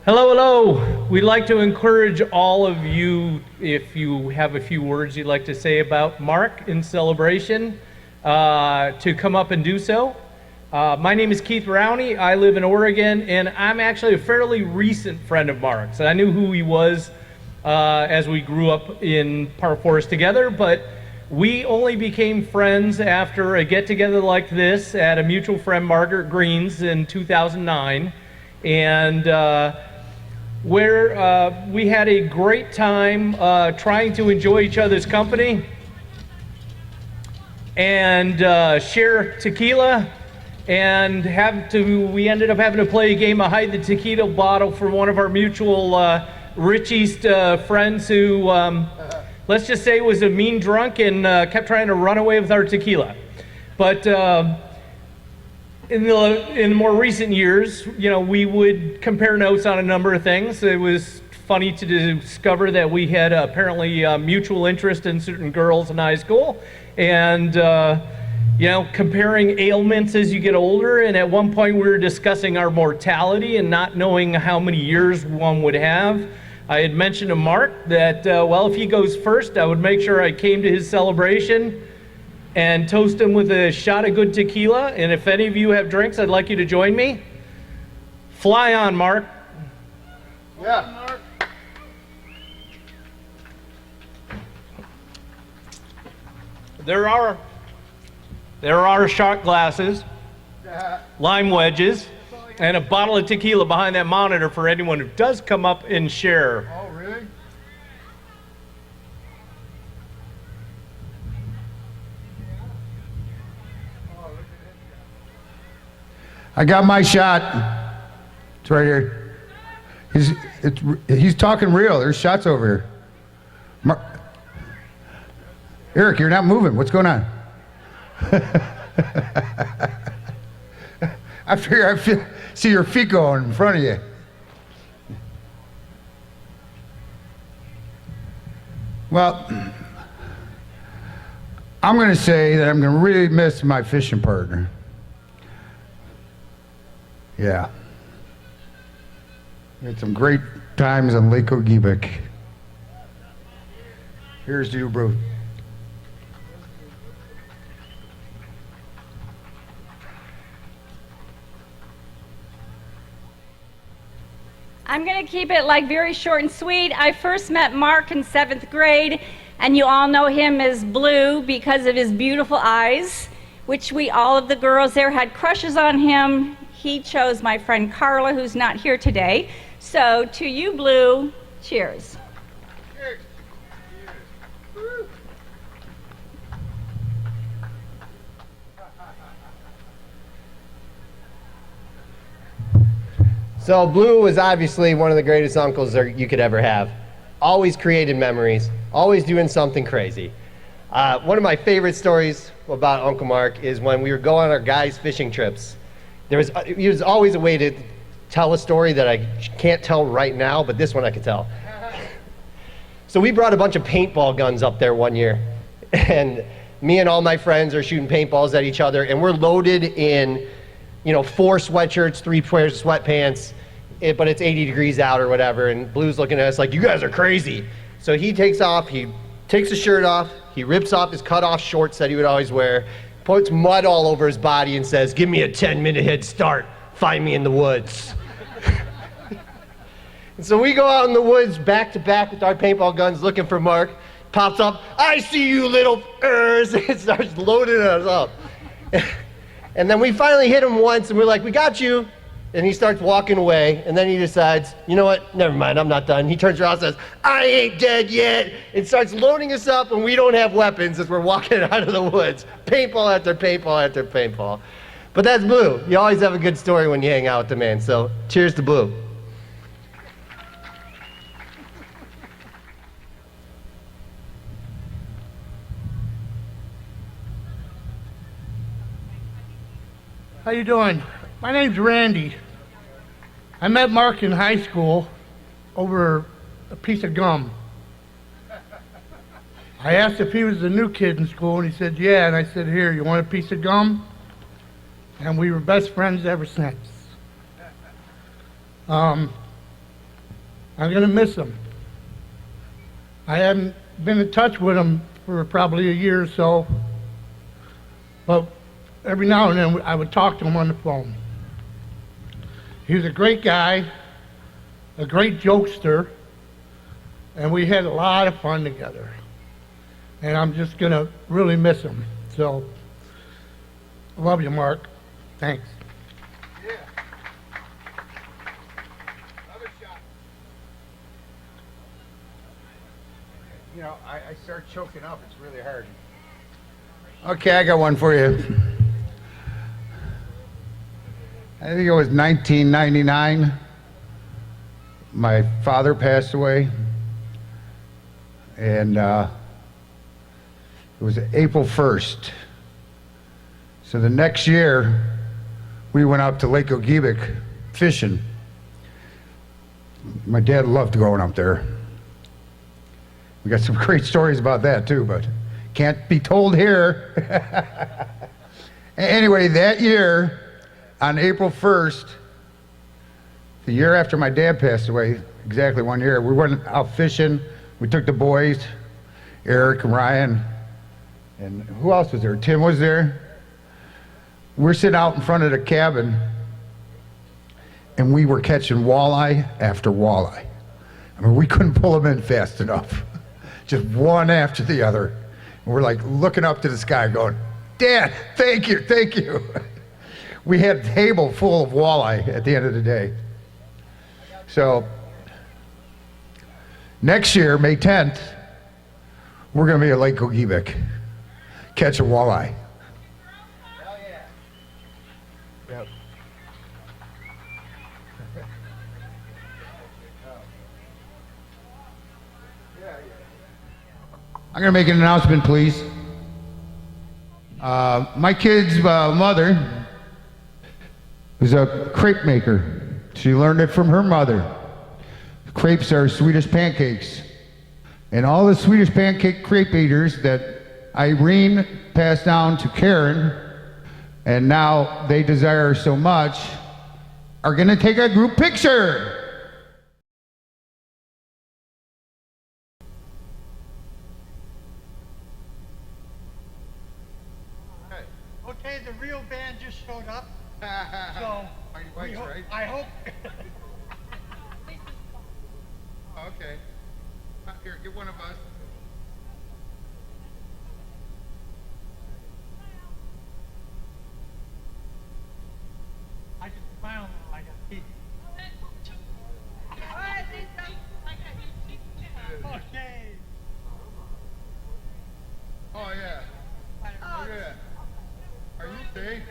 Hello, hello. We'd like to encourage all of you, if you have a few words you'd like to say about Mark in celebration, to come up and do so. My name is Keith Rowney. I live in Oregon, and I'm actually a fairly recent friend of Mark's. I knew who he was as we grew up in Park Forest together, but we only became friends after a get-together like this at a mutual friend, Margaret Green's, in 2009. And where we had a great time trying to enjoy each other's company and share tequila, and we ended up having to play a game of hide the tequila bottle for one of our mutual Rich East friends who, let's just say, was a mean drunk and kept trying to run away with our tequila. But in more recent years, we would compare notes on a number of things. It was funny to discover that we had apparently mutual interest in certain girls in high school, and comparing ailments as you get older. And at one point, we were discussing our mortality and not knowing how many years one would have. I had mentioned to Mark that, if he goes first, I would make sure I came to his celebration and toast him with a shot of good tequila. And if any of you have drinks, I'd like you to join me. Fly on, Mark. Yeah. Mark. There are shot glasses, lime wedges, and a bottle of tequila behind that monitor for anyone who does come up and share. Oh, really? I got my shot. It's right here. He's talking real. There's shots over here. Eric, you're not moving. What's going on? I see your feet going in front of you. Well, I'm going to say that I'm going to really miss my fishing partner. Yeah. We had some great times on Lake Ogeebic. Here's to you, bro. I'm going to keep it very short and sweet. I first met Mark in 7th grade, and you all know him as Blue because of his beautiful eyes, which all of the girls there had crushes on him. He chose my friend Carla, who's not here today. So to you, Blue, cheers. Cheers. Cheers. So Blue was obviously one of the greatest uncles you could ever have. Always created memories, always doing something crazy. One of my favorite stories about Uncle Mark is when we were going on our guys' fishing trips. There was always a way to tell a story that I can't tell right now, but this one I could tell. So we brought a bunch of paintball guns up there one year, and me and all my friends are shooting paintballs at each other, and we're loaded in 4 sweatshirts, 3 pairs of sweatpants, but it's 80 degrees out or whatever, and Blue's looking at us like, you guys are crazy. So he takes his shirt off, he rips off his cut-off shorts that he would always wear, puts mud all over his body and says, give me a 10-minute head start, find me in the woods. And so we go out in the woods back to back with our paintball guns looking for Mark. Pops up, I see you little ers, and starts loading us up. And then we finally hit him once, and we're like, we got you. And he starts walking away, and then he decides, you know what, never mind, I'm not done. He turns around and says, I ain't dead yet, and starts loading us up, and we don't have weapons as we're walking out of the woods. Paintball after paintball after paintball. But that's Blue. You always have a good story when you hang out with the man, so cheers to Blue. How you doing? My name's Randy. I met Mark in high school over a piece of gum. I asked if he was the new kid in school, and he said, yeah, and I said, here, you want a piece of gum? And we were best friends ever since. I'm going to miss him. I haven't been in touch with him for probably a year or so, but every now and then I would talk to him on the phone. He was a great guy, a great jokester, and we had a lot of fun together. And I'm just going to really miss him. So, I love you, Mark. Thanks. You know, I start choking up. It's really hard. Okay, I got one for you. I think it was 1999. My father passed away. And it was April 1st. So the next year, we went up to Lake Ogeebic fishing. My dad loved going up there. We got some great stories about that too, but can't be told here. Anyway, that year, on April 1st, the year after my dad passed away, exactly 1 year, we went out fishing. We took the boys, Eric and Ryan, and who else was there? Tim was there. We're sitting out in front of the cabin, and we were catching walleye after walleye. I mean, we couldn't pull them in fast enough. Just one after the other. And we're like looking up to the sky going, Dad, thank you, thank you. We had a table full of walleye at the end of the day. So next year, May 10th, we're going to be at Lake Ogeebic, catching walleye. Hell yeah. Yep. I'm going to make an announcement, please. My kid's mother was a crepe maker. She learned it from her mother. Crepes are Swedish pancakes. And all the Swedish pancake crepe eaters that Irene passed down to Karen, and now they desire so much, are going to take a group picture. Okay, the real band just showed up. So Mike's right. I hope. Oh, okay. Here, get one of us. I just found like a key. Okay. Oh, yeah. Look at that. Are you okay?